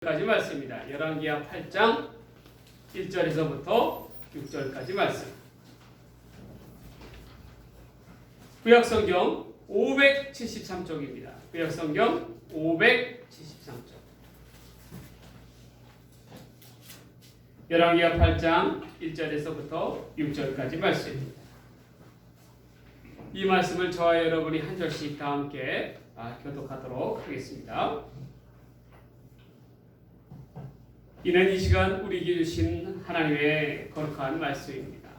까지 말씀입니다. 열왕기하 8장 1절에서부터 6절까지 말씀. 구약성경 573쪽입니다. 구약성경 573쪽. 열왕기하 8장 1절에서부터 6절까지 말씀입니다. 이 말씀을 저와 여러분이 한 절씩 다 함께 교독하도록 하겠습니다. 이는 이 시간 우리에게 주신 하나님의 거룩한 말씀입니다.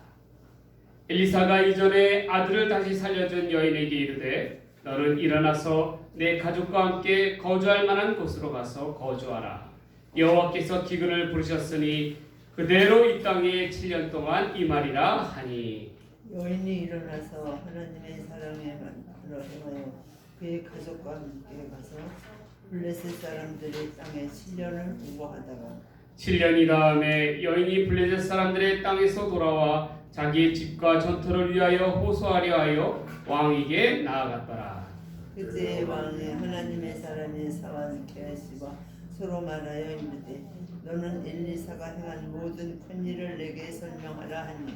엘리사가 이전에 아들을 다시 살려준 여인에게 이르되 너는 일어나서 내 가족과 함께 거주할 만한 곳으로 가서 거주하라. 여호와께서 기근을 부르셨으니 그대로 이 땅에 7년 동안 임하리라 하니. 여인이 일어나서 하나님의 사랑에 행하여 그의 가족과 함께 가서 블레셋 사람들의 땅에 7년을 우거하다가 7년이 다음에 여인이 블레셋 사람들의 땅에서 돌아와 자기의 집과 전투를 위하여 호소하려 하여 왕에게 나아갔더라. 그때 왕이 하나님의 사람이 사완 게하시와 서로 말하여 이르되 너는 엘리사가 행한 모든 큰 일을 내게 설명하라 하니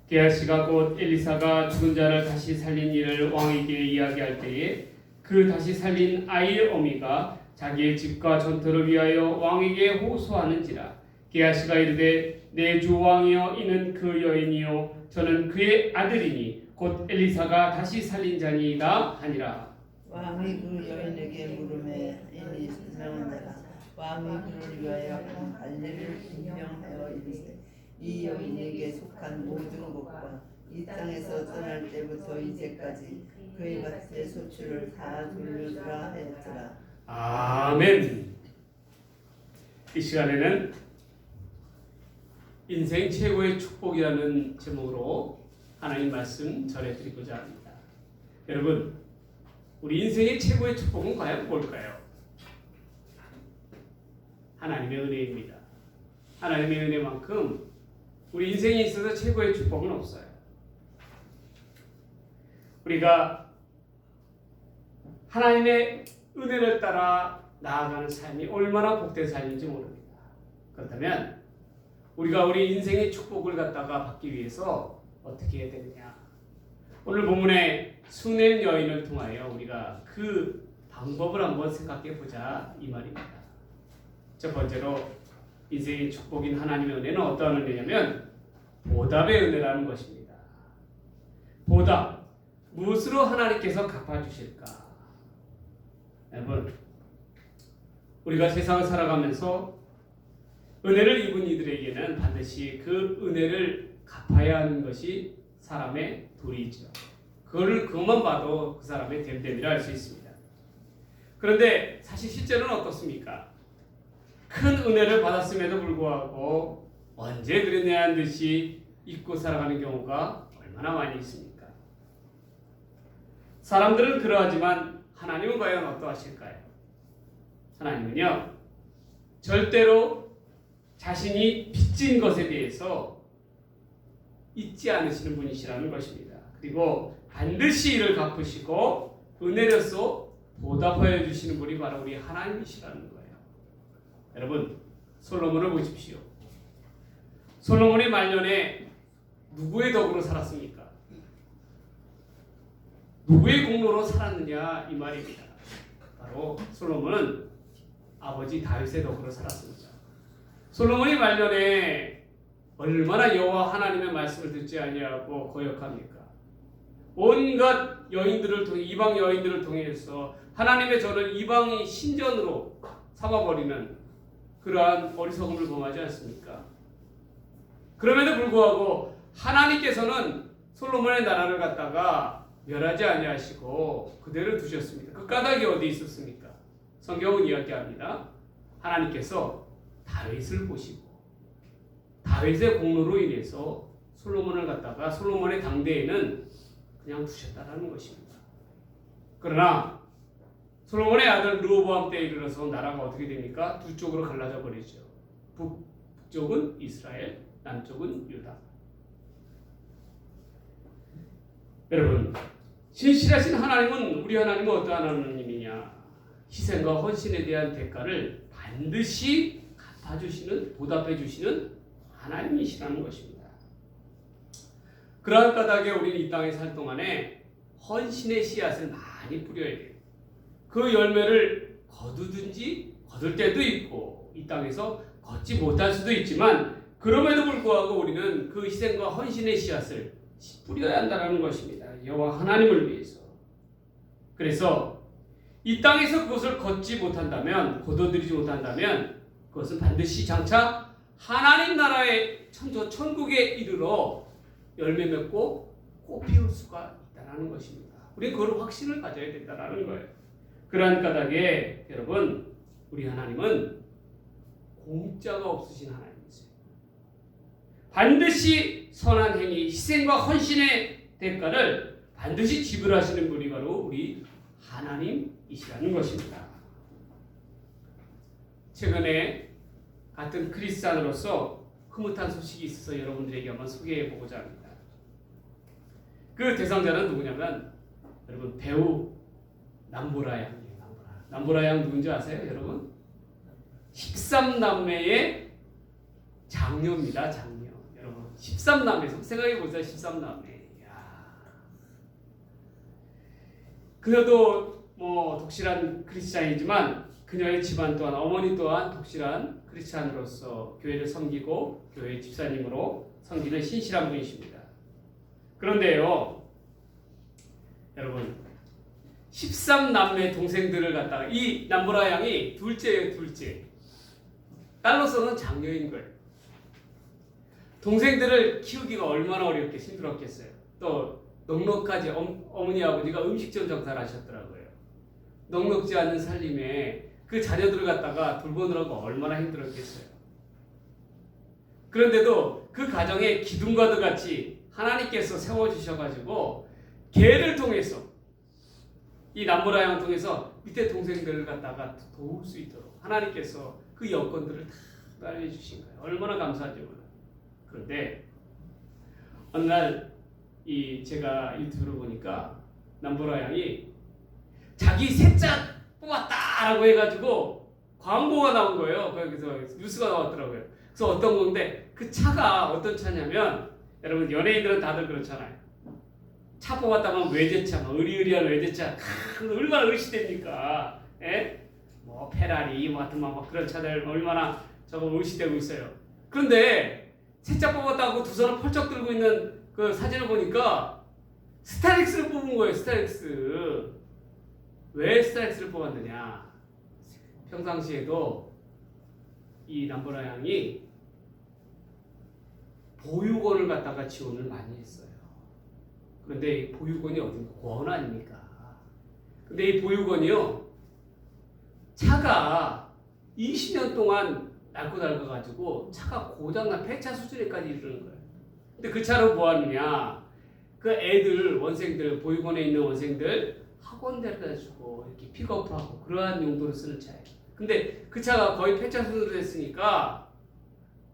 게하시가 곧 엘리사가 죽은 자를 다시 살린 일을 왕에게 이야기할 때에 그 다시 살린 아이의 어미가 자기의 집과 전투를 위하여 왕에게 호소하는지라. 게하시가 이르되 내 주 왕이여 이는 그 여인이요 저는 그의 아들이니 곧 엘리사가 다시 살린 자니이다 하니라. 왕이 그 여인에게 물음에 이니 설명하니라. 왕이 그를 위하여 한 관례를 분명하여 이르되 이 여인에게 속한 모든 것과 이 땅에서 떠날 때부터 이제까지 그의 밭의 소출을 다 돌려주라 하였더라. 아멘. 이 시간에는 인생 최고의 축복이라는 제목으로 하나님 말씀 전해드리고자 합니다. 여러분, 우리 인생의 최고의 축복은 과연 뭘까요? 하나님의 은혜입니다. 하나님의 은혜만큼 우리 인생에 있어서 최고의 축복은 없어요. 우리가 하나님의 은혜를 따라 나아가는 삶이 얼마나 복된 삶인지 모릅니다. 그렇다면 우리가 우리 인생의 축복을 갖다가 받기 위해서 어떻게 해야 되느냐? 오늘 본문의 수넴 여인을 통하여 우리가 그 방법을 한번 생각해 보자 이 말입니다. 첫 번째로 인생의 축복인 하나님의 은혜는 어떠한 은혜냐면 보답의 은혜라는 것입니다. 보답, 무엇으로 하나님께서 갚아주실까? 여러분, 우리가 세상을 살아가면서 은혜를 입은 이들에게는 반드시 그 은혜를 갚아야 하는 것이 사람의 도리이죠. 그것만 봐도 그 사람의 됨됨이라 할 수 있습니다. 그런데 사실 실제로는 어떻습니까? 큰 은혜를 받았음에도 불구하고 언제 그랬냐 한 듯이 잊고 살아가는 경우가 얼마나 많이 있습니까? 사람들은 그러하지만 하나님은 과연 어떠하실까요? 하나님은요, 절대로 자신이 빚진 것에 대해서 잊지 않으시는 분이시라는 것입니다. 그리고 반드시 이를 갚으시고 은혜로서 보답하여 주시는 분이 바로 우리 하나님이시라는 거예요. 여러분, 솔로몬을 보십시오. 솔로몬의 말년에 누구의 덕으로 살았습니까? 누구의 공로로 살았느냐 이 말입니다. 바로 솔로몬은 아버지 다윗의 덕으로 살았습니다. 솔로몬이 말년에 얼마나 여호와 하나님의 말씀을 듣지 아니하고 거역합니까? 온갖 여인들을 통해 이방 여인들을 통해서 하나님의 저를 이방의 신전으로 삼아버리는 그러한 어리석음을 범하지 않습니까? 그럼에도 불구하고 하나님께서는 솔로몬의 나라를 갖다가 멸하지 아니하시고 그대로 두셨습니다. 그 까닭이 어디 있었습니까? 성경은 이야기합니다. 하나님께서 다윗을 보시고 다윗의 공로로 인해서 솔로몬을 갖다가 솔로몬의 당대에는 그냥 두셨다라는 것입니다. 그러나 솔로몬의 아들 르호보암 때에 이르러서 나라가 어떻게 됩니까? 두 쪽으로 갈라져 버리죠. 북쪽은 이스라엘, 남쪽은 유다. 여러분, 신실하신 하나님은 우리 하나님은 어떠한 하나님이냐? 희생과 헌신에 대한 대가를 반드시 갚아주시는, 보답해주시는 하나님이시라는 것입니다. 그러한 까닭에 우리는 이 땅에 살 동안에 헌신의 씨앗을 많이 뿌려야 돼요. 그 열매를 거두든지 거둘 때도 있고 이 땅에서 걷지 못할 수도 있지만 그럼에도 불구하고 우리는 그 희생과 헌신의 씨앗을 뿌려야 한다는 것입니다. 여호와 하나님을 위해서. 그래서 이 땅에서 그것을 걷지 못한다면, 거둬들이지 못한다면 그것은 반드시 장차 하나님 나라의 천국에 이르러 열매 맺고 꽃 피울 수가 있다는 것입니다. 우리는 그런 확신을 가져야 된다는 거예요. 그러한 까닭에 여러분, 우리 하나님은 공짜가 없으신 하나님이세요. 반드시 선한 행위, 희생과 헌신의 대가를 반드시 지불하시는 분이 바로 우리 하나님이시라는 것입니다. 최근에 같은 크리스찬으로서 흐뭇한 소식이 있어서 여러분들에게 한번 소개해 보고자 합니다. 그 대상자는 누구냐면 여러분 배우 남보라 양이에요. 남보라 양 누군지 아세요, 여러분? 13남매의 장녀입니다. 장녀. 여러분 13남매 생각해 보세요. 13남매. 그녀도 뭐 독실한 크리스찬이지만 그녀의 집안 또한 어머니 또한 독실한 크리스찬으로서 교회를 섬기고 교회 집사님으로 섬기는 신실한 분이십니다. 그런데요, 여러분 13남매 동생들을 갖다가 이 남보라 양이 둘째예요. 둘째. 딸로서는 장녀인 거예요. 동생들을 키우기가 얼마나 어렵게 힘들었겠어요. 또 넉넉하지 어머니 아버지가 음식점 장사를 하셨더라고요. 넉넉지 않은 살림에 그 자녀들을 갖다가 돌보느라고 얼마나 힘들었겠어요. 그런데도 그 가정에 기둥과도 같이 하나님께서 세워주셔가지고 걔를 통해서 이 남보라 양을 통해서 밑에 동생들을 갖다가 도울 수 있도록 하나님께서 그 여건들을 다 알려주신 거예요. 얼마나 감사한지 몰라요. 그런데 어느 날 제가 유튜브를 보니까 남보라 양이 자기 셋째 뽑았다라고 해가지고 광고가 나온 거예요. 거기서 뉴스가 나왔더라고요. 그래서 어떤 건데 그 차가 어떤 차냐면 여러분 연예인들은 다들 그렇잖아요. 차 뽑았다면 외제차, 의리의리한 외제차, 얼마나 의시됩니까? 예? 뭐 페라리, 뭐 하여튼 막 그런 차들 얼마나 저거 의시되고 있어요. 그런데 셋째 뽑았다고 두 손을 펄쩍 들고 있는 그 사진을 보니까 스타렉스를 뽑은 거예요. 스타렉스. 왜 스타렉스를 뽑았느냐? 평상시에도 이 남보라 양이 보육원을 갖다가 지원을 많이 했어요. 그런데 보육원이 어딘가 고아원 아닙니까? 근데 이 보육원이요, 차가 20년 동안 낡고 낡아가지고 차가 고장나 폐차 수준에까지 이르는 거예요. 근데 그 차로 뭐 하느냐? 그 애들, 원생들, 보육원에 있는 원생들 학원 데려다 주고 이렇게 픽업하고 그러한 용도로 쓰는 차예요. 근데 그 차가 거의 폐차 수준으로 됐으니까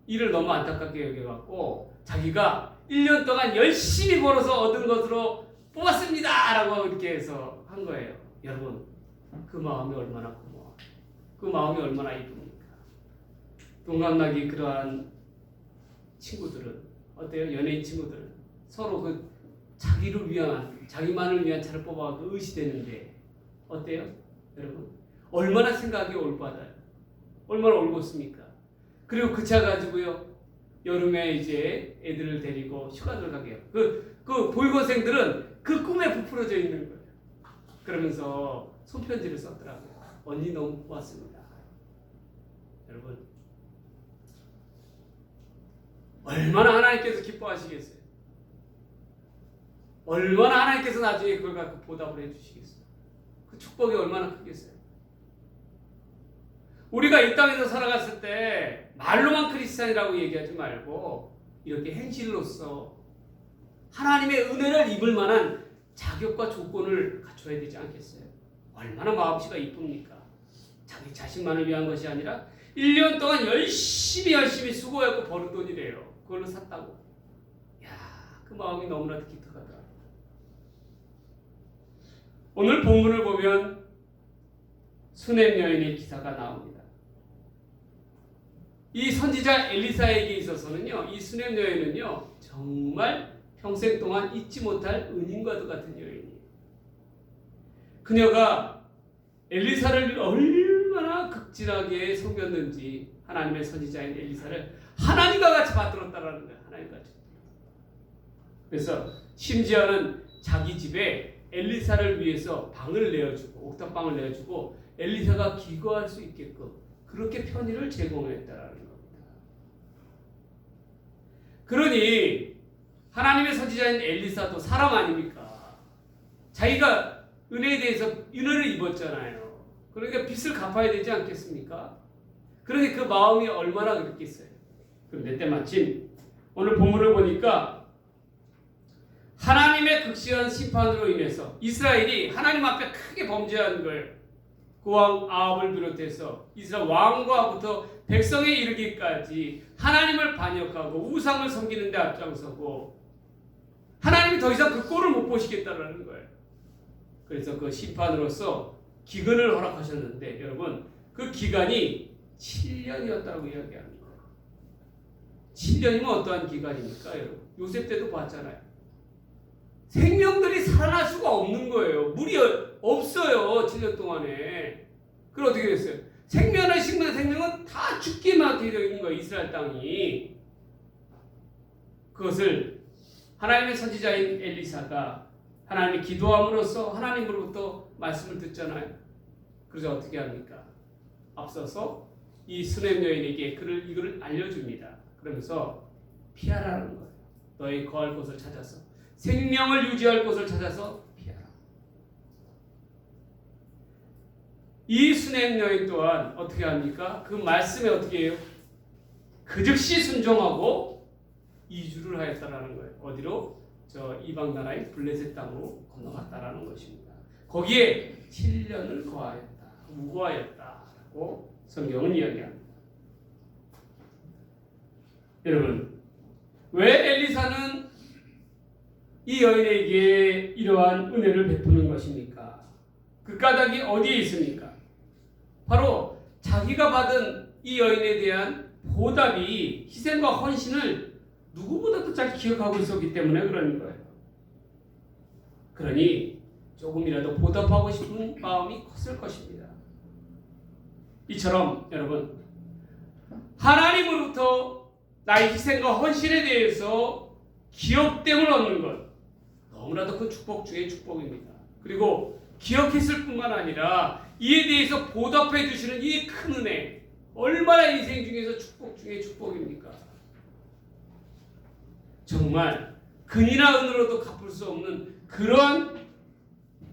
이를 너무 안타깝게 여겨갖고 자기가 1년 동안 열심히 벌어서 얻은 것으로 뽑았습니다! 라고 이렇게 해서 한 거예요. 여러분, 그 마음이 얼마나 고마워요. 그 마음이 얼마나 이쁩니까? 동갑나기 그러한 친구들은 어때요? 연예인 친구들은 서로 그 자기를 위한, 자기만을 위한 차를 뽑아서 의시되는데 어때요? 여러분, 얼마나 생각이 올바다요. 얼마나 올곧습니까? 그리고 그 차 가지고요, 여름에 이제 애들을 데리고 휴가를 가게 해요. 그 보육원생들은 그 꿈에 부풀어져 있는 거예요. 그러면서 손편지를 썼더라고요. 언니 너무 고맙습니다. 여러분, 얼마나 하나님께서 기뻐하시겠어요? 얼마나 하나님께서 나중에 그걸 갖고 보답을 해주시겠어요? 그 축복이 얼마나 크겠어요? 우리가 이 땅에서 살아갔을 때 말로만 크리스찬이라고 얘기하지 말고 이렇게 행실로서 하나님의 은혜를 입을 만한 자격과 조건을 갖춰야 되지 않겠어요? 얼마나 마음씨가 이쁩니까? 자기 자신만을 위한 것이 아니라 1년 동안 열심히 수고하고 버는 돈이래요. 그걸로 샀다고. 야, 그 마음이 너무나도 기특하다. 오늘 본문을 보면 수냄 여인의 기사가 나옵니다. 이 선지자 엘리사에게 있어서는요, 이 수넴 여인은요 정말 평생 동안 잊지 못할 은인과도 같은 여인이에요. 그녀가 엘리사를 얼마나 극진하게 섬겼는지, 하나님의 선지자인 엘리사를 하나님과 같이 받들었다라는 거예요. 하나님과 같이. 그래서 심지어는 자기 집에 엘리사를 위해서 방을 내어주고, 옥탑방을 내어주고 엘리사가 기거할 수 있게끔 그렇게 편의를 제공했다라는 겁니다. 그러니 하나님의 선지자인 엘리사도 사람 아닙니까? 자기가 은혜에 대해서 은혜를 입었잖아요. 그러니까 빚을 갚아야 되지 않겠습니까? 그러니 그 마음이 얼마나 그랬겠어요. 그런데 때마침 오늘 본문을 보니까 하나님의 극심한 심판으로 인해서 이스라엘이 하나님 앞에 크게 범죄한 걸, 그 왕 아합을 비롯해서 이스라엘 왕과부터 백성에 이르기까지 하나님을 반역하고 우상을 섬기는 데 앞장서고 하나님이 더 이상 그 꼴을 못 보시겠다라는 거예요. 그래서 그 심판으로서 기근을 허락하셨는데, 여러분 그 기간이 7년이었다고 이야기합니다. 7년이면 어떠한 기간입니까? 여러분 요셉 때도 봤잖아요. 생명들이 살아날 수가 없는 거예요. 물이 없어요. 7년 동안에. 그럼 어떻게 됐어요? 생명은 생명은 다 죽기만 되어 있는 거예요. 이스라엘 땅이. 그것을 하나님의 선지자인 엘리사가 하나님이 기도함으로써 하나님으로부터 말씀을 듣잖아요. 그래서 어떻게 합니까? 앞서서 이 수넴 여인에게 이거를 알려줍니다. 그러면서 피하라는 거예요. 너희 거할 곳을 찾아서, 생명을 유지할 곳을 찾아서 피하라. 이 수넴 여인 또한 어떻게 합니까? 그 말씀에 어떻게 해요? 그 즉시 순종하고 이주를 하였다라는 거예요. 어디로? 저 이방 나라의 블레셋 땅으로 건너갔다라는 것입니다. 거기에 7년을 거하였다, 무거하였다라고 성경은 이야기합니다. 여러분, 왜 엘리사는 이 여인에게 이러한 은혜를 베푸는 것입니까? 그 까닭이 어디에 있습니까? 바로 자기가 받은 이 여인에 대한 보답이, 희생과 헌신을 누구보다도 잘 기억하고 있었기 때문에 그런 거예요. 그러니 조금이라도 보답하고 싶은 마음이 컸을 것입니다. 이처럼 여러분, 하나님으로부터 나의 희생과 헌신에 대해서 기억됨을 얻는 것, 너무나도 큰 축복 중의 축복입니다. 그리고 기억했을 뿐만 아니라 이에 대해서 보답해 주시는 이 큰 은혜, 얼마나 인생 중에서 축복 중의 축복입니까? 정말 근이나 은으로도 갚을 수 없는 그러한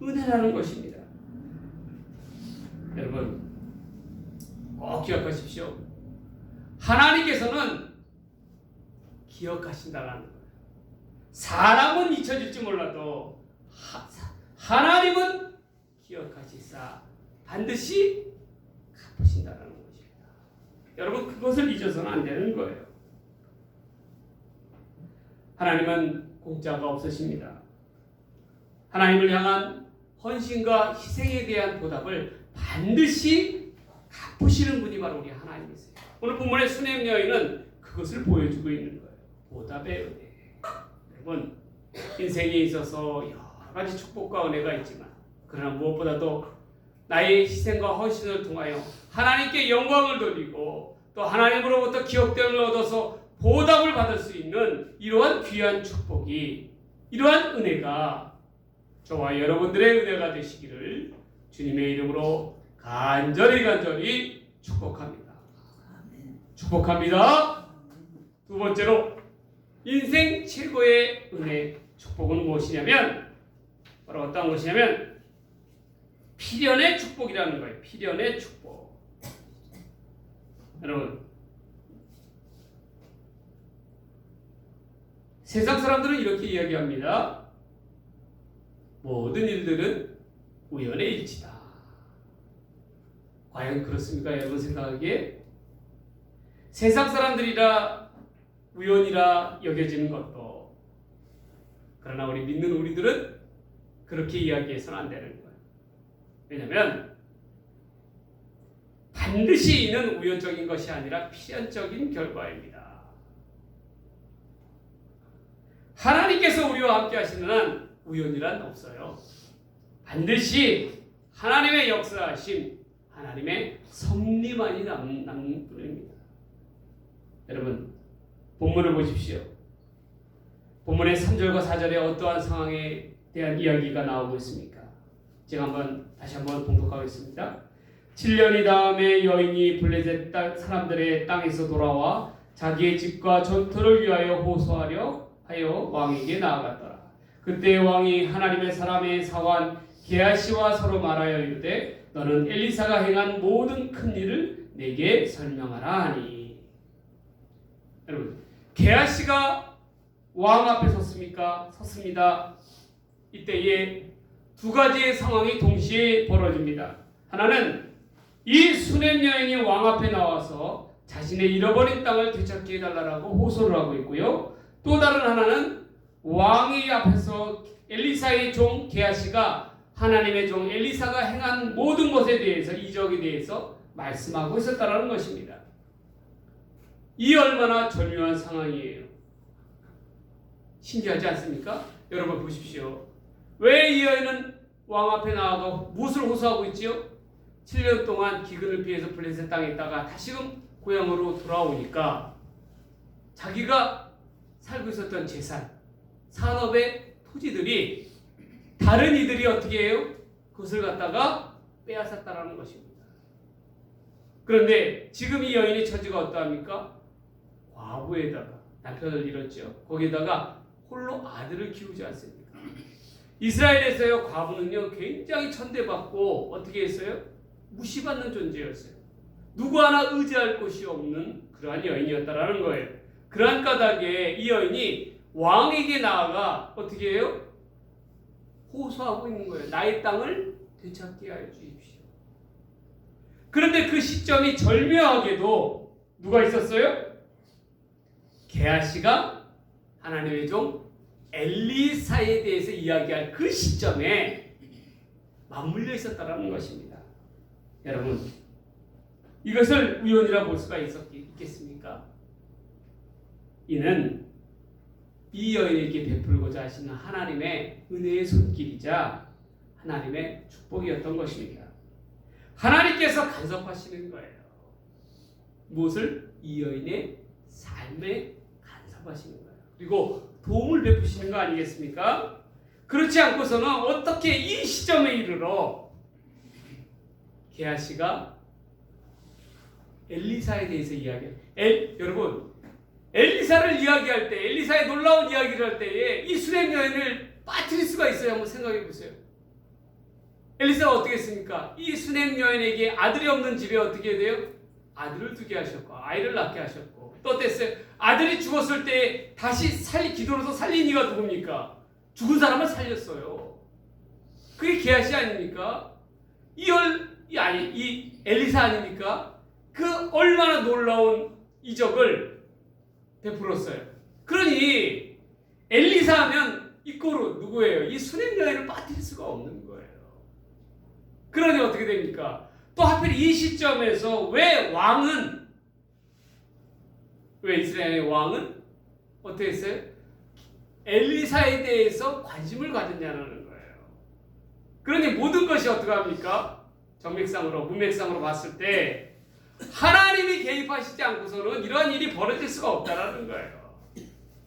은혜라는 것입니다. 여러분 꼭 기억하십시오. 하나님께서는 기억하신다는 거예요. 사람은 잊혀질지 몰라도 하나님은 기억하시사 반드시 갚으신다는 것입니다. 여러분 그것을 잊어서는 안 되는 거예요. 하나님은 공짜가 없으십니다. 하나님을 향한 헌신과 희생에 대한 보답을 반드시 갚으시는 분이 바로 우리 하나님이세요. 오늘 본문의 수넴 여인은 그것을 보여주고 있는 거예요. 보답의 은혜. 여러분 인생에 있어서 여러 가지 축복과 은혜가 있지만, 그러나 무엇보다도 나의 희생과 헌신을 통하여 하나님께 영광을 돌리고 또 하나님으로부터 기억됨을 얻어서 보답을 받을 수 있는 이러한 귀한 축복이, 이러한 은혜가 저와 여러분들의 은혜가 되시기를 주님의 이름으로 간절히 축복합니다. 축복합니다. 두 번째로 인생 최고의 은혜, 축복은 무엇이냐면 바로 어떤 것이냐면 필연의 축복이라는 거예요. 필연의 축복. 여러분 세상 사람들은 이렇게 이야기합니다. 모든 일들은 우연의 일치다. 과연 그렇습니까? 여러분 생각하기에 세상 사람들이라 우연이라 여겨지는 것도, 그러나 우리 믿는 우리들은 그렇게 이야기해서는 안 되는 거예요. 왜냐하면 반드시 이는 우연적인 것이 아니라 필연적인 결과입니다. 하나님께서 우리와 함께 하시는 한 우연이란 없어요. 반드시 하나님의 역사하심, 하나님의 섭리만이 남는 뿐입니다. 여러분, 본문을 보십시오. 본문의 3절과 4절에 어떠한 상황에 대한 이야기가 나오고 있습니까? 제가 다시 한번 봉독하겠습니다. 7년이 다음에 여인이 블레셋 사람들의 땅에서 돌아와 자기의 집과 전투를 위하여 호소하려 하여 왕에게 나아갔더라. 그때 왕이 하나님의 사람의 사관 게하시와 서로 말하여 이르되 너는 엘리사가 행한 모든 큰 일을 내게 설명하라 하니. 여러분, 게하시가 왕 앞에 섰습니까? 섰습니다. 이때에 두 가지의 상황이 동시에 벌어집니다. 하나는 이 수냄 여인이 왕 앞에 나와서 자신의 잃어버린 땅을 되찾게 해달라고 호소를 하고 있고요. 또 다른 하나는 왕의 앞에서 엘리사의 종 게하시가 하나님의 종 엘리사가 행한 모든 것에 대해서, 이적에 대해서 말씀하고 있었다는 것입니다. 이 얼마나 절묘한 상황이에요. 신기하지 않습니까? 여러분 보십시오. 왜 이 여인은 왕 앞에 나와가 무엇을 호소하고 있지요? 7년 동안 기근을 피해서 블레셋 땅에 있다가 다시금 고향으로 돌아오니까 자기가 살고 있었던 재산, 산업의 토지들이 다른 이들이 어떻게 해요? 그것을 갖다가 빼앗았다라는 것입니다. 그런데 지금 이 여인의 처지가 어떠합니까? 과부에다가 남편을 잃었죠. 거기에다가 홀로 아들을 키우지 않습니까? 이스라엘에서요, 과부는요 굉장히 천대받고 어떻게 했어요? 무시받는 존재였어요. 누구 하나 의지할 곳이 없는 그러한 여인이었다라는 거예요. 그러한 까닭에 이 여인이 왕에게 나아가 어떻게 해요? 호소하고 있는 거예요. 나의 땅을 되찾게 하여 주십시오. 그런데 그 시점이 절묘하게도 누가 있었어요? 게하시가 하나님의 종 엘리사에 대해서 이야기할 그 시점에 맞물려 있었다라는 것입니다. 여러분, 이것을 우연이라 볼 수가 있겠습니까? 이는 이 여인에게 베풀고자 하시는 하나님의 은혜의 손길이자 하나님의 축복이었던 것입니다. 하나님께서 간섭하시는 거예요. 무엇을? 이 여인의 삶에 간섭하시는 거예요. 그리고 도움을 베푸시는 거 아니겠습니까? 그렇지 않고서는 어떻게 이 시점에 이르러 게하시가 엘리사에 대해서 여러분, 엘리사를 이야기할 때, 엘리사의 놀라운 이야기를 할 때에 이 수냄 여인을 빠뜨릴 수가 있어요. 한번 생각해 보세요. 엘리사가 어떻게 했습니까? 이 수냄 여인에게 아들이 없는 집에 어떻게 돼요? 아들을 두게 하셨고 아이를 낳게 하셨고 또 어땠어요? 아들이 죽었을 때 다시 기도로서 살린 이가 누굽니까? 죽은 사람을 살렸어요. 그게 게하시 아닙니까? 이 엘리사 아닙니까? 그 얼마나 놀라운 이적을 베풀었어요. 그러니 엘리사 하면 이꼬르 누구예요? 이 수냄 여인을 빠뜨릴 수가 없는 거예요. 그러니 어떻게 됩니까? 또 하필 이 시점에서 왜 이스라엘의 왕은 어떻게 했어요? 엘리사에 대해서 관심을 가졌냐는 거예요. 그러니 모든 것이 어떻게 합니까? 정맥상으로, 문맥상으로 봤을 때 하나님이 개입하시지 않고서는 이러한 일이 벌어질 수가 없다라는 거예요.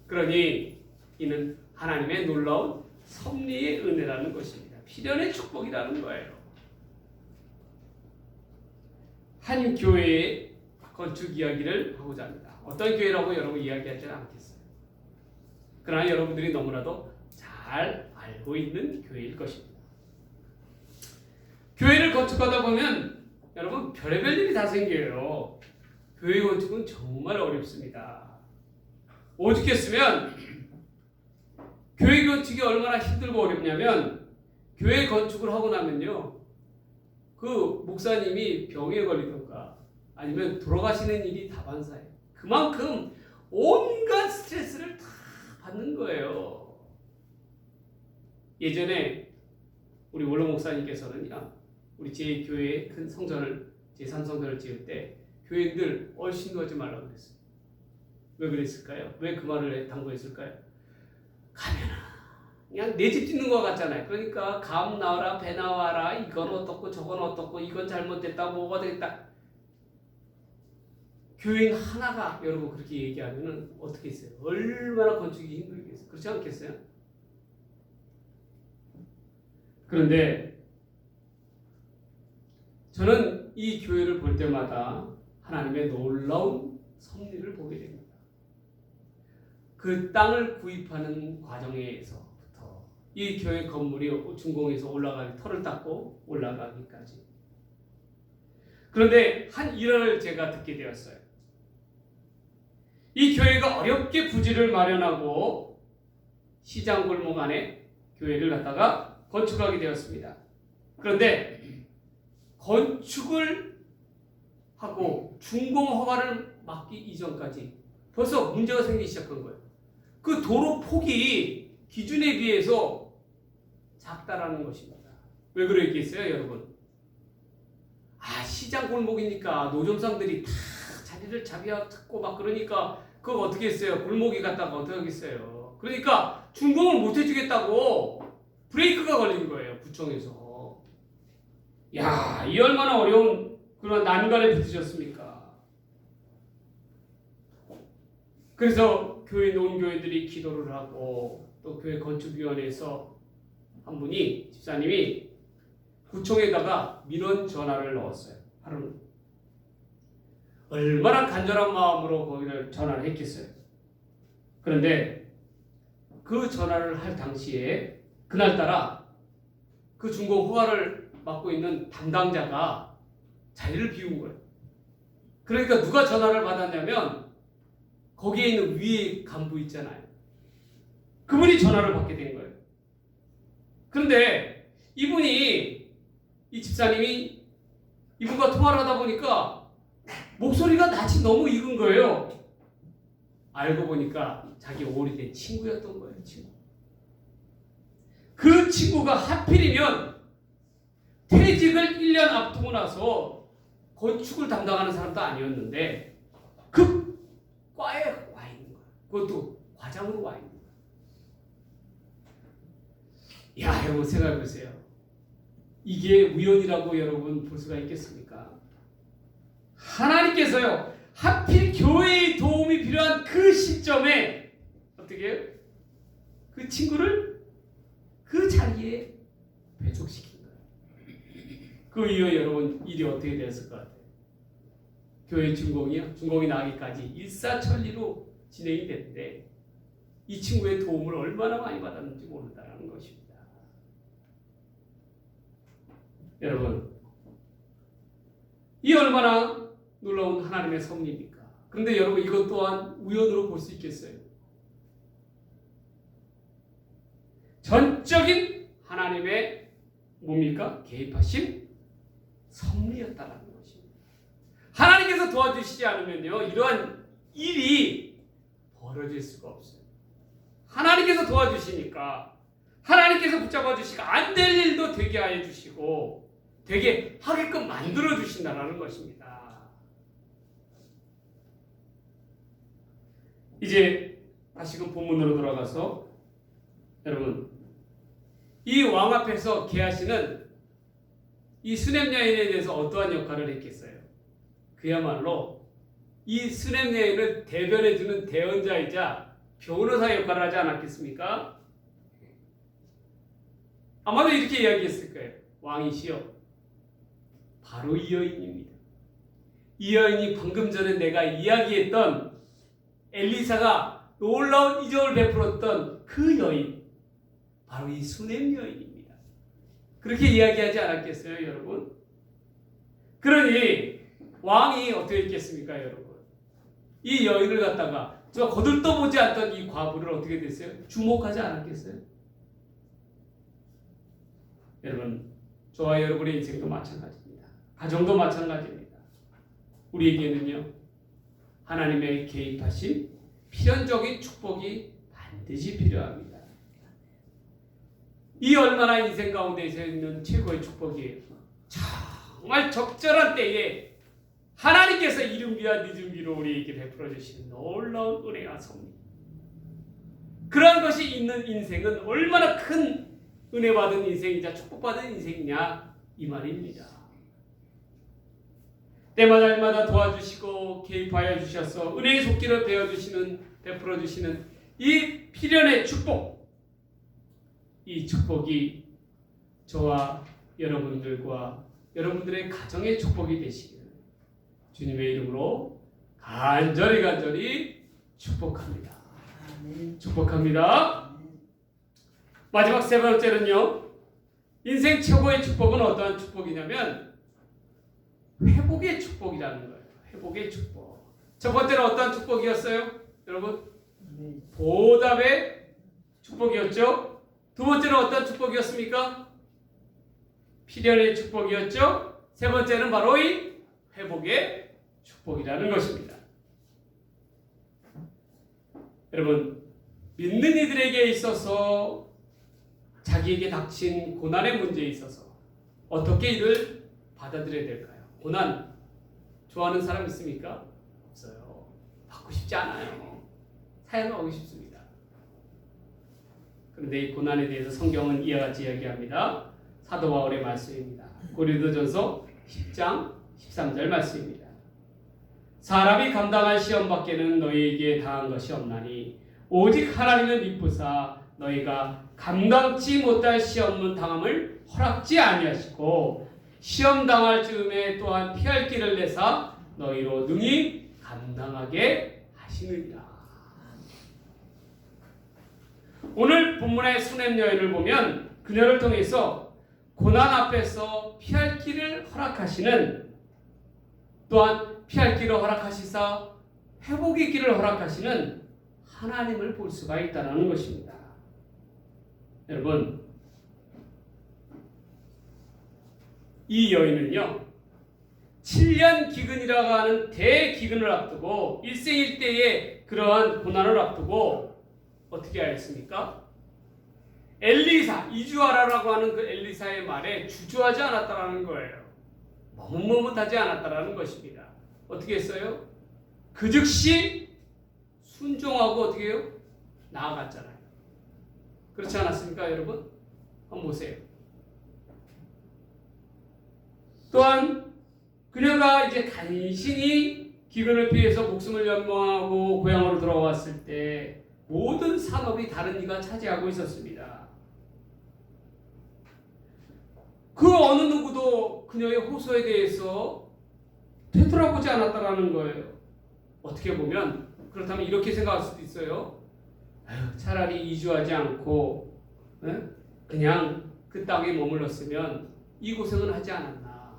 그러니 이는 하나님의 놀라운 섭리의 은혜라는 것입니다. 필연의 축복이라는 거예요. 한 교회의 건축 이야기를 하고자 합니다. 어떤 교회라고 여러분 이야기하지는 않겠어요. 그러나 여러분들이 너무나도 잘 알고 있는 교회일 것입니다. 교회를 건축하다 보면 여러분 별의별 일이 다 생겨요. 교회 건축은 정말 어렵습니다. 오죽했으면 교회 건축이 얼마나 힘들고 어렵냐면 교회 건축을 하고 나면요, 그 목사님이 병에 걸리던가 아니면 돌아가시는 일이 다반사예요. 그만큼 온갖 스트레스를 다 받는 거예요. 예전에 우리 원로 목사님께서는요, 우리 제 교회의 큰 성전을 제3성전을 지을 때 교인들 얼씬도 말라고 그랬어요. 왜 그랬을까요? 왜 그 말을 당부했을까요? 가면은 그냥 내 집 짓는 것 같잖아요. 그러니까 감 나와라, 배 나와라, 이건 어떻고 저건 어떻고, 이건 잘못됐다, 뭐가 되겠다. 교인 하나가 여러분 그렇게 얘기하면은 어떻게 했어요? 얼마나 건축이 힘들겠어요? 그렇지 않겠어요? 그런데 저는 이 교회를 볼 때마다 하나님의 놀라운 섭리를 보게 됩니다. 그 땅을 구입하는 과정에서부터 이 교회 건물이 준공에서 올라가기, 터를 닦고 올라가기까지. 그런데 한 일화를 제가 듣게 되었어요. 이 교회가 어렵게 부지를 마련하고 시장 골목 안에 교회를 갖다가 건축하게 되었습니다. 그런데 건축을 하고 준공 허가를 받기 이전까지 벌써 문제가 생기기 시작한 거예요. 그 도로 폭이 기준에 비해서 작다라는 것입니다. 왜 그러겠어요, 여러분? 시장 골목이니까 노점상들이 다 자리를 잡고 막 그러니까 그거 어떻게 했어요? 골목이 갔다가 어떻게 하겠어요? 그러니까 준공을 못 해주겠다고 브레이크가 걸린 거예요, 구청에서. 야, 이 얼마나 어려운 그런 난관에 부딪혔습니까? 그래서 교회 논교회들이 기도를 하고 또 교회 건축위원회에서 한 분이 집사님이 구청에다가 민원 전화를 넣었어요. 하루는. 얼마나 간절한 마음으로 거기를 전화를 했겠어요. 그런데 그 전화를 할 당시에 그날따라 그 준공 허가를 맡고 있는 담당자가 자리를 비운 거예요. 그러니까 누가 전화를 받았냐면 거기에 있는 위에 간부 있잖아요. 그분이 전화를 받게 된 거예요. 그런데 이 집사님이 이분과 통화를 하다 보니까 목소리가 낯이 너무 익은 거예요. 알고 보니까 자기 오래된 친구였던 거예요. 친구. 그 친구가 하필이면 퇴직을 1년 앞두고 나서 건축을 담당하는 사람도 아니었는데 그 과에 와 있는 거예요. 그것도 과장으로 와 있는 거예요. 야, 여러분 생각해 보세요. 이게 우연이라고 여러분 볼 수가 있겠습니까? 하나님께서요, 하필 교회의 도움이 필요한 그 시점에 어떻게 해요? 그 친구를 그 자리에 배속시킨 거예요. 그 이후에 여러분 일이 어떻게 되었을 것 같아요? 교회 준공이 나기까지 일사천리로 진행이 됐는데 이 친구의 도움을 얼마나 많이 받았는지 모른다는 것입니다. 여러분, 이 얼마나 놀라운 하나님의 섭리입니까? 그런데 여러분 이것 또한 우연으로 볼 수 있겠어요? 전적인 하나님의 뭡니까? 개입하신 섭리였다라는 것입니다. 하나님께서 도와주시지 않으면요, 이러한 일이 벌어질 수가 없어요. 하나님께서 도와주시니까, 하나님께서 붙잡아 주시고 안 될 일도 되게 하여 주시고 되게 하게끔 만들어 주신다라는 것입니다. 이제 다시금 본문으로 돌아가서 여러분, 이 왕 앞에서 게하시는 이 수냄 여인에 대해서 어떠한 역할을 했겠어요? 그야말로 이 수냄 여인을 대변해 주는 대언자이자 변호사 역할을 하지 않았겠습니까? 아마도 이렇게 이야기했을 거예요. 왕이시여, 바로 이 여인입니다. 이 여인이 방금 전에 내가 이야기했던 엘리사가 놀라운 이적을 베풀었던 그 여인, 바로 이 수냄 여인입니다. 그렇게 이야기하지 않았겠어요, 여러분? 그러니 왕이 어떻게 했겠습니까, 여러분? 이 여인을 갖다가 저 거들떠보지 않던 이 과부를 어떻게 됐어요? 주목하지 않았겠어요? 여러분, 저와 여러분의 인생도 마찬가지입니다. 가정도 마찬가지입니다. 우리에게는요, 하나님의 개입하신 필연적인 축복이 반드시 필요합니다. 이 얼마나 인생 가운데 있는 최고의 축복이에요. 정말 적절한 때에 하나님께서 이른비와 늦은비로 우리에게 베풀어 주시는 놀라운 은혜와 섭리. 그러한 것이 있는 인생은 얼마나 큰 은혜 받은 인생이자 축복받은 인생이냐 이 말입니다. 때마다 일마다 도와주시고 개입하여 주셔서 은혜의 속기를 베풀어 주시는 이 필연의 축복, 이 축복이 저와 여러분들과 여러분들의 가정의 축복이 되시기를 주님의 이름으로 간절히 축복합니다. 축복합니다. 마지막 세 번째는요, 인생 최고의 축복은 어떠한 축복이냐면 회복의 축복이라는 거예요. 회복의 축복. 첫 번째는 어떠한 축복이었어요? 여러분, 보답의 축복이었죠. 두 번째는 어떤 축복이었습니까? 필연의 축복이었죠. 세 번째는 바로 이 회복의 축복이라는 것입니다. 여러분, 믿는 이들에게 있어서 자기에게 닥친 고난의 문제에 있어서 어떻게 이를 받아들여야 될까요? 고난 좋아하는 사람 있습니까? 없어요. 받고 싶지 않아요. 사양하고 싶습니다. 그런데 이 고난에 대해서 성경은 이와 같이 이야기합니다. 사도 바울의 말씀입니다. 고린도전서 10장 13절 말씀입니다. 사람이 감당할 시험 밖에는 너희에게 당한 것이 없나니 오직 하나님은 미쁘사 너희가 감당치 못할 시험은 당함을 허락지 아니하시고 시험 당할 즈음에 또한 피할 길을 내사 너희로 능히 감당하게 하시느니라. 오늘 본문의 수냄 여인을 보면 그녀를 통해서 고난 앞에서 피할 길을 허락하시는, 또한 피할 길을 허락하시사 회복의 길을 허락하시는 하나님을 볼 수가 있다는 것입니다. 여러분, 이 여인은요 7년 기근이라고 하는 대기근을 앞두고 일생일대의 그러한 고난을 앞두고 어떻게 하였습니까? 엘리사, 이주하라라고 하는 그 엘리사의 말에 주저하지 않았다라는 거예요. 머뭇머뭇하지 않았다라는 것입니다. 어떻게 했어요? 그 즉시 순종하고 어떻게 해요? 나아갔잖아요. 그렇지 않았습니까, 여러분? 한번 보세요. 또한 그녀가 이제 간신히 기근을 피해서 목숨을 연명하고 고향으로 돌아왔을 때 모든 산업이 다른 이가 차지하고 있었습니다. 그 어느 누구도 그녀의 호소에 대해서 되돌아보지 않았다라는 거예요. 어떻게 보면 그렇다면 이렇게 생각할 수도 있어요. 차라리 이주하지 않고 그냥 그 땅에 머물렀으면 이 고생은 하지 않았나,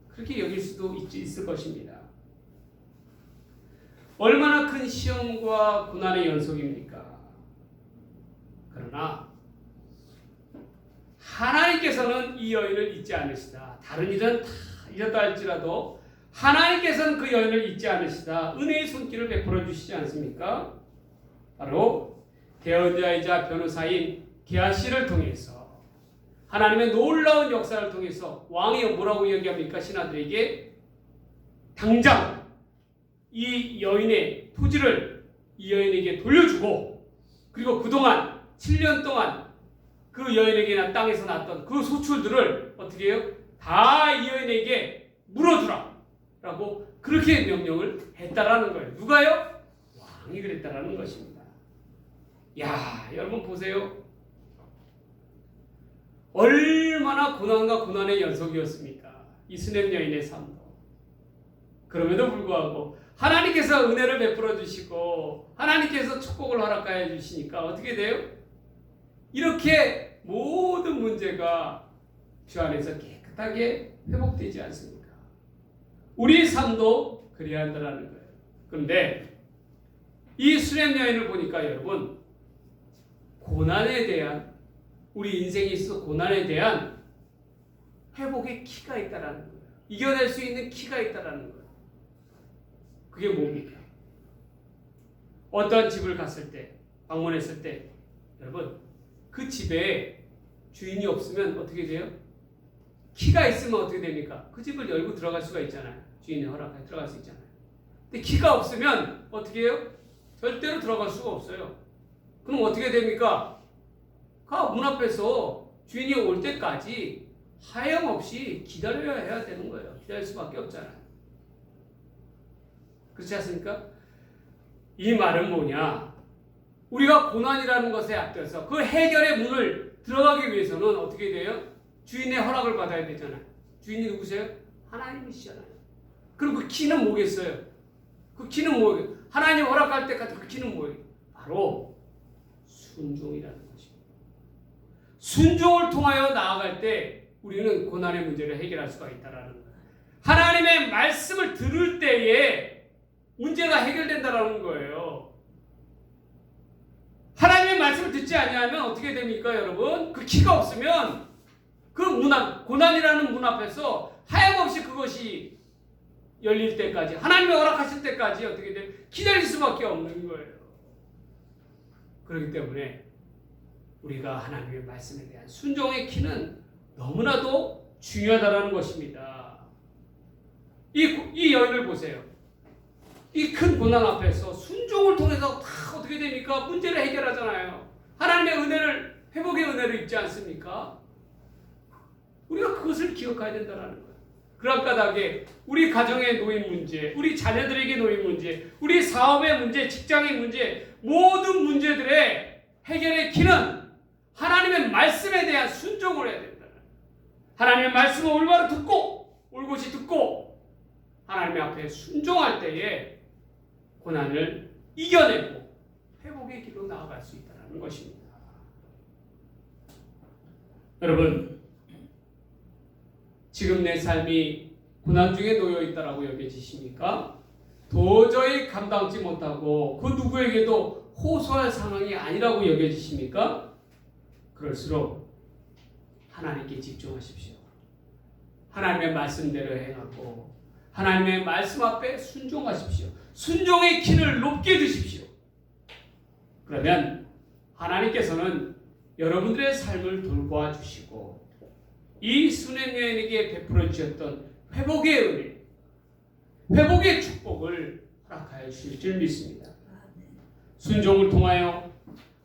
그렇게 여길 수도 있을 것입니다. 얼마나 큰 시험과 고난의 연속입니까? 그러나 하나님께서는 이 여인을 잊지 않으시다. 다른 일은 다 잊었다 할지라도 하나님께서는 그 여인을 잊지 않으시다. 은혜의 손길을 베풀어 주시지 않습니까? 바로 대언자이자 변호사인 게하시를 통해서 하나님의 놀라운 역사를 통해서 왕이 뭐라고 얘기합니까? 신하들에게 당장 이 여인의 토지를 이 여인에게 돌려주고, 그리고 그동안 7년 동안 그 여인에게나 땅에서 났던 그 소출들을 어떻게 해요? 다 이 여인에게 물어주라 라고 그렇게 명령을 했다라는 거예요. 누가요? 왕이 그랬다라는 것입니다. 야, 여러분 보세요. 얼마나 고난과 고난의 연속이었습니까? 이 수냄 여인의 삶도. 그럼에도 불구하고 하나님께서 은혜를 베풀어 주시고 하나님께서 축복을 허락하여 주시니까 어떻게 돼요? 이렇게 모든 문제가 주 안에서 깨끗하게 회복되지 않습니까? 우리 삶도 그래야 한다는 거예요. 그런데 이 수냄 여인을 보니까 여러분, 고난에 대한, 우리 인생에 있어서 고난에 대한 회복의 키가 있다라는 거예요. 이겨낼 수 있는 키가 있다라는 거예요. 그게 뭡니까? 어떤 집을 갔을 때, 방문했을 때, 여러분, 그 집에 주인이 없으면 어떻게 돼요? 키가 있으면 어떻게 됩니까? 그 집을 열고 들어갈 수가 있잖아요. 주인의 허락하에 들어갈 수 있잖아요. 근데 키가 없으면 어떻게 해요? 절대로 들어갈 수가 없어요. 그럼 어떻게 됩니까? 문 앞에서 주인이 올 때까지 하염없이 기다려야 해야 되는 거예요. 기다릴 수밖에 없잖아요. 그렇지 않습니까? 이 말은 뭐냐? 우리가 고난이라는 것에 앞서서 그 해결의 문을 들어가기 위해서는 어떻게 돼요? 주인의 허락을 받아야 되잖아요. 주인이 누구세요? 하나님이시잖아요. 그럼 그 키는 뭐겠어요? 그 키는 뭐예요? 하나님 허락할 때까지 그 키는 뭐예요? 바로 순종이라는 것입니다. 순종을 통하여 나아갈 때 우리는 고난의 문제를 해결할 수가 있다라는 거예요. 하나님의 말씀을 들을 때에 문제가 해결된다라는 거예요. 하나님의 말씀을 듣지 아니하면 어떻게 됩니까, 여러분? 그 키가 없으면 그 문 앞, 고난이라는 문 앞에서 하염없이 그것이 열릴 때까지, 하나님이 허락하실 때까지 어떻게 돼? 기다릴 수밖에 없는 거예요. 그렇기 때문에 우리가 하나님의 말씀에 대한 순종의 키는 너무나도 중요하다는 것입니다. 이 여인을 보세요. 이 큰 고난 앞에서 순종을 통해서 다 어떻게 됩니까? 문제를 해결하잖아요. 하나님의 은혜를, 회복의 은혜를 입지 않습니까? 우리가 그것을 기억해야 된다는 거예요. 그런 까닭에 우리 가정의 노인 문제, 우리 자녀들에게 노인 문제, 우리 사업의 문제, 직장의 문제, 모든 문제들의 해결의 키는 하나님의 말씀에 대한 순종을 해야 된다. 하나님의 말씀을 올바로 듣고, 올곧이 듣고 하나님 앞에 순종할 때에 고난을 이겨내고 회복의 길로 나아갈 수 있다는 것입니다. 여러분, 지금 내 삶이 고난 중에 놓여 있다라고 여겨지십니까? 도저히 감당치 못하고 그 누구에게도 호소할 상황이 아니라고 여겨지십니까? 그럴수록 하나님께 집중하십시오. 하나님의 말씀대로 행하고 하나님의 말씀 앞에 순종하십시오. 순종의 키를 높게 드십시오. 그러면 하나님께서는 여러분들의 삶을 돌보아 주시고 이 수냄 여인에게 베풀어 주셨던 회복의 은혜, 회복의 축복을 허락하여 주실 줄 믿습니다. 순종을 통하여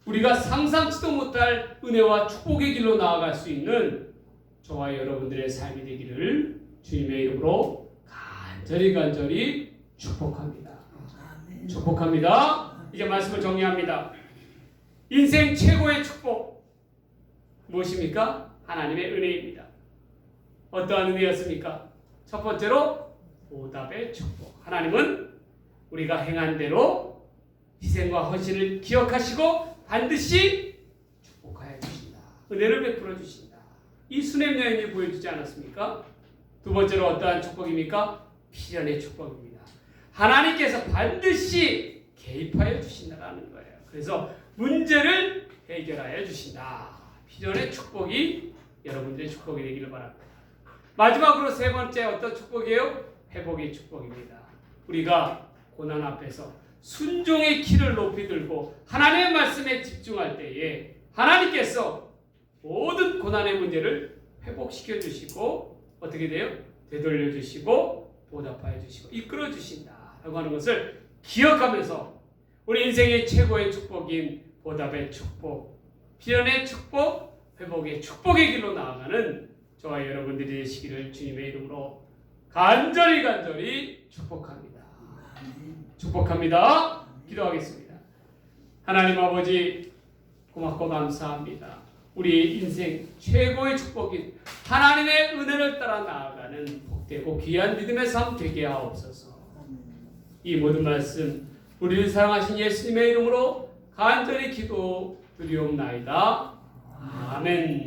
우리가 상상치도 못할 은혜와 축복의 길로 나아갈 수 있는 저와 여러분들의 삶이 되기를 주님의 이름으로 간절히 축복합니다. 축복합니다. 이제 말씀을 정리합니다. 인생 최고의 축복 무엇입니까? 하나님의 은혜입니다. 어떠한 은혜였습니까? 첫 번째로 보답의 축복. 하나님은 우리가 행한 대로 희생과 헌신을 기억하시고 반드시 축복하여 주신다. 은혜를 베풀어 주신다. 이 수냄 여인이 보여주지 않았습니까? 두 번째로 어떠한 축복입니까? 필연의 축복입니다. 하나님께서 반드시 개입하여 주신다는 거예요. 그래서 문제를 해결하여 주신다. 필연의 축복이 여러분들의 축복이 되기를 바랍니다. 마지막으로 세 번째 어떤 축복이에요? 회복의 축복입니다. 우리가 고난 앞에서 순종의 키를 높이 들고 하나님의 말씀에 집중할 때에 하나님께서 모든 고난의 문제를 회복시켜 주시고 어떻게 돼요? 되돌려 주시고 보답하여 주시고 이끌어 주신다라고 하는 것을 기억하면서 우리 인생의 최고의 축복인 보답의 축복, 필연의 축복, 회복의 축복의 길로 나아가는 저와 여러분들이 되시기를 주님의 이름으로 간절히 축복합니다. 축복합니다. 기도하겠습니다. 하나님 아버지 고맙고 감사합니다. 우리 인생 최고의 축복인 하나님의 은혜를 따라 나아가는 복되고 귀한 믿음의 삶 되게 하옵소서. 이 모든 말씀 우리를 사랑하신 예수님의 이름으로 간절히 기도 드리옵나이다. 아멘.